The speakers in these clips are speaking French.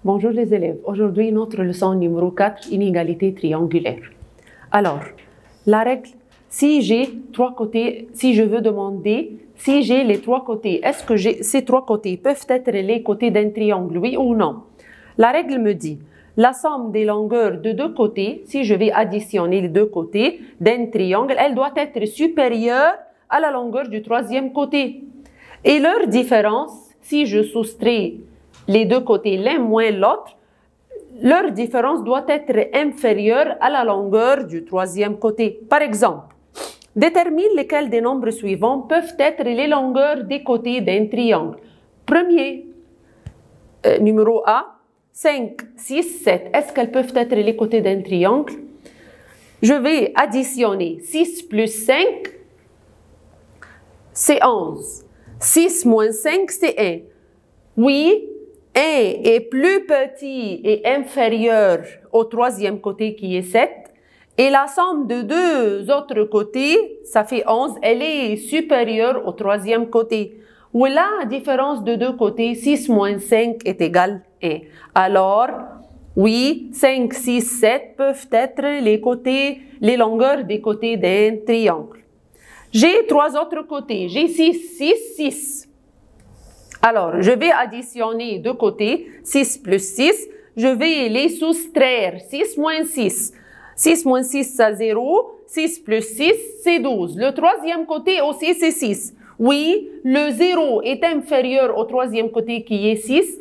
Bonjour les élèves. Aujourd'hui, notre leçon numéro 4, inégalité triangulaire. Alors, la règle, si j'ai trois côtés, si je veux demander, si j'ai les trois côtés, est-ce que ces trois côtés peuvent être les côtés d'un triangle, oui ou non? La règle me dit, la somme des longueurs de deux côtés, si je vais additionner les deux côtés d'un triangle, elle doit être supérieure à la longueur du troisième côté. Et leur différence, si je soustrais les deux côtés l'un moins l'autre, leur différence doit être inférieure à la longueur du troisième côté. Par exemple, détermine lesquels des nombres suivants peuvent être les longueurs des côtés d'un triangle. Premier, numéro A, 5, 6, 7. Est-ce qu'elles peuvent être les côtés d'un triangle? Je vais additionner 6 plus 5, c'est 11. 6 moins 5, c'est 1. Oui, 1 est plus petit et inférieur au troisième côté qui est 7. Et la somme de deux autres côtés, ça fait 11, elle est supérieure au troisième côté. Où la différence de deux côtés, 6 moins 5 est égal à 1. Alors, oui, 5, 6, 7 peuvent être les longueurs des côtés d'un triangle. J'ai trois autres côtés. J'ai 6, 6, 6. Alors, je vais additionner deux côtés, 6 plus 6. Je vais les soustraire, 6 moins 6. 6 moins 6, c'est 0. 6 plus 6, c'est 12. Le troisième côté aussi, c'est 6. Oui, le 0 est inférieur au troisième côté qui est 6.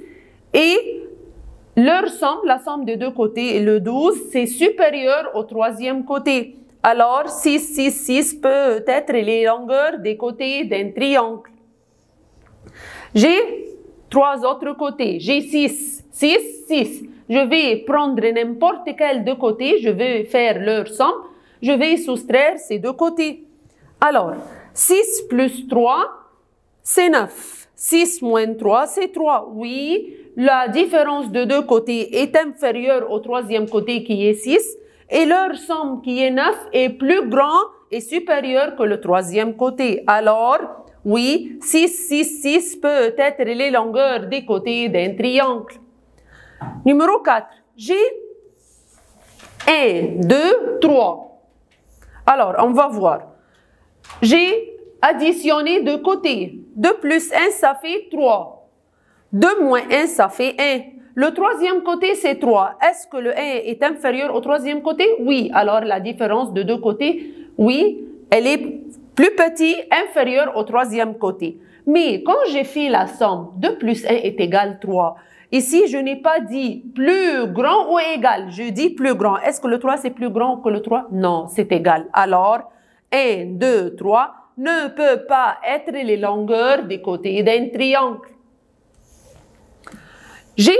Et leur somme, la somme des deux côtés, le 12, c'est supérieur au troisième côté. Alors, 6, 6, 6 peut être les longueurs des côtés d'un triangle. J'ai trois autres côtés. J'ai 6, 6, 6. Je vais prendre n'importe quel deux côtés. Je vais faire leur somme. Je vais soustraire ces deux côtés. Alors, 6 plus 3, c'est 9. 6 moins 3, c'est 3. Oui, la différence de deux côtés est inférieure au troisième côté qui est 6. Et leur somme qui est 9 est plus grand et supérieure que le troisième côté. Alors, oui, 6, 6, 6 peut être les longueurs des côtés d'un triangle. Numéro 4. J'ai 1, 2, 3. Alors, on va voir. J'ai additionné deux côtés. 2 plus 1, ça fait 3. 2 moins 1, ça fait 1. Le troisième côté, c'est 3. Est-ce que le 1 est inférieur au troisième côté? Oui. Alors, la différence de deux côtés, oui, elle est plus petite, inférieure au troisième côté. Mais quand j'ai fait la somme, 2 plus 1 est égal 3. Ici, je n'ai pas dit plus grand ou égal. Je dis plus grand. Est-ce que le 3, c'est plus grand que le 3? Non, c'est égal. Alors, 1, 2, 3 ne peut pas être les longueurs des côtés d'un triangle. J'ai,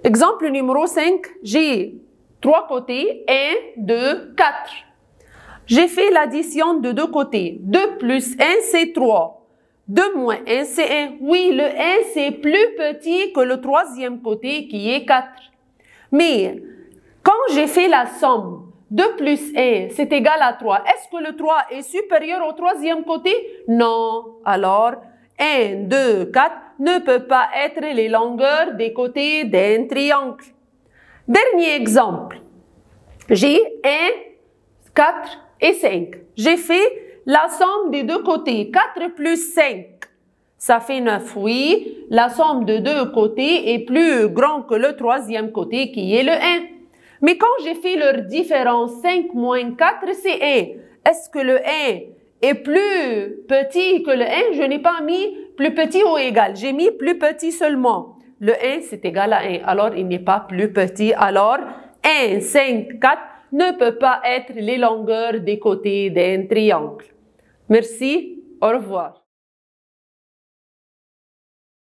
exemple numéro 5, j'ai trois côtés, 1, 2, 4. J'ai fait l'addition de deux côtés. 2 plus 1, c'est 3. 2 moins 1, c'est 1. Oui, le 1, c'est plus petit que le troisième côté qui est 4. Mais, quand j'ai fait la somme, 2 plus 1, c'est égal à 3. Est-ce que le 3 est supérieur au troisième côté? Non. Alors, 1, 2, 4 ne peut pas être les longueurs des côtés d'un triangle. Dernier exemple. J'ai 1, 4 et 5. J'ai fait la somme des deux côtés. 4 plus 5, ça fait 9. Oui, la somme de deux côtés est plus grande que le troisième côté qui est le 1. Mais quand j'ai fait leur différence, 5 moins 4, c'est 1. Est-ce que le 1 est plus petit que le 1? Je n'ai pas mis plus petit ou égal. J'ai mis plus petit seulement. Le 1, c'est égal à 1. Alors, il n'est pas plus petit. Alors, 1, 5, 4 ne peut pas être les longueurs des côtés d'un triangle. Merci. Au revoir.